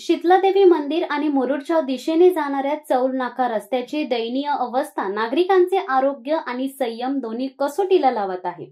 शीतलादेवी मंदिर आणि मुरुडच्या दिशेने जाणाऱ्या चौल नाका रस्त्याची दयनीय अवस्था नागरिकांचे आरोग्य आणि संयम दोन्ही कसोटीला लावत आहे।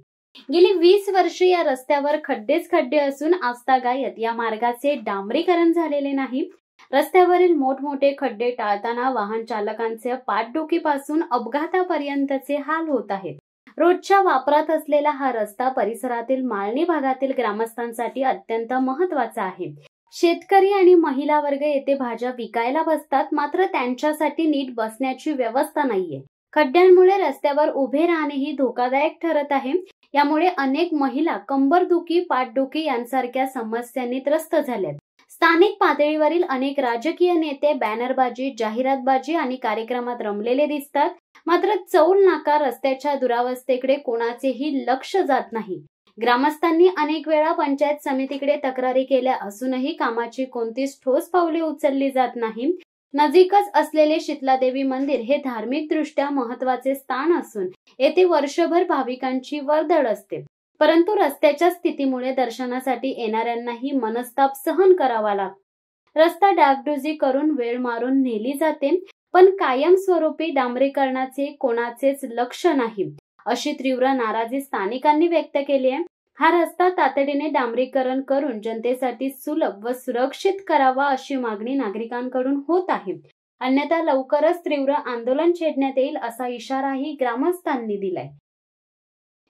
गेली 20 वर्षे या रस्त्यावर खड्डेच खड्डे असून आजतागायत या मार्गाचे डांबरीकरण झालेले नाही। रस्त्यावरील मोठमोठे खड्डे टाळताना वाहन चालकांचे पाठदुखीपासून अपघातापर्यंतचे हाल होत आहेत। रोजच्या वापरात असलेला हा रस्ता परिसरातील माळणी भागातील ग्रामस्थांसाठी अत्यंत महत्त्वाचा आहे। शेतकरी आणि महिला वर्ग येथे भाज्या विकायला बसतात, मात्र त्यांच्यासाठी नीट बसण्याची व्यवस्था नाहीये। खड्ड्यांमुळे रस्त्यावर उभे राहणेही धोकादायक ठरत आहे। यामुळे अनेक महिला कंबरदुखी, पाठदुखी यांसारख्या समस्यांनी त्रस्त झाल्यात। स्थानिक पातळीवरील अनेक राजकीय नेते बॅनरबाजी, जाहिरातबाजी आणि कार्यक्रमात रमलेले दिसतात, मात्र चौल नाका रस्त्याच्या दुरावस्थेकडे कोणाचेही लक्ष जात नाही। ग्रामस्थांनी अनेक वेळा पंचायत समितीकडे तक्रारी केल्या असूनही कामाची कोणतीच ठोस पावले उचलली जात नाही। नजीकच असलेले शीतलादेवी मंदिर हे धार्मिकदृष्ट्या महत्त्वाचे स्थान असून येथे वर्षभर भाविकांची वर्दळ असते, परंतु रस्त्याच्या स्थितीमुळे दर्शनासाठी येणाऱ्यांनाही मनस्ताप सहन करावा लागतो। रस्ता डागडुजी करून वेळ मारून नेली जाते, पण कायमस्वरूपी डांबरीकरणाचे कोणाचेच लक्ष नाही, अशी तीव्र नाराजी स्थानिकांनी व्यक्त केली आहे। हा रस्ता तातडीने डांबरीकरण करून जनतेसाठी सुलभ व सुरक्षित करावा अशी मागणी नागरिकांकडून होत आहे। अन्यथा लवकरच तीव्र आंदोलन छेडण्यात येईल असा इशाराही ग्रामस्थांनी दिलाय।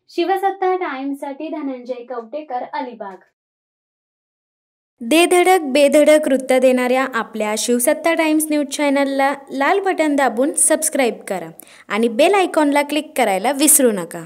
शिवसत्ता टाइम्ससाठी धनंजय कवटेकर, अलिबाग। दे धडक बेधडक वृत्त देणाऱ्या आपल्या शिवसत्ता टाइम्स न्यूज चॅनलला लाल बटन दाबून सबस्क्राईब करा आणि बेल आयकॉनला क्लिक करायला विसरू नका।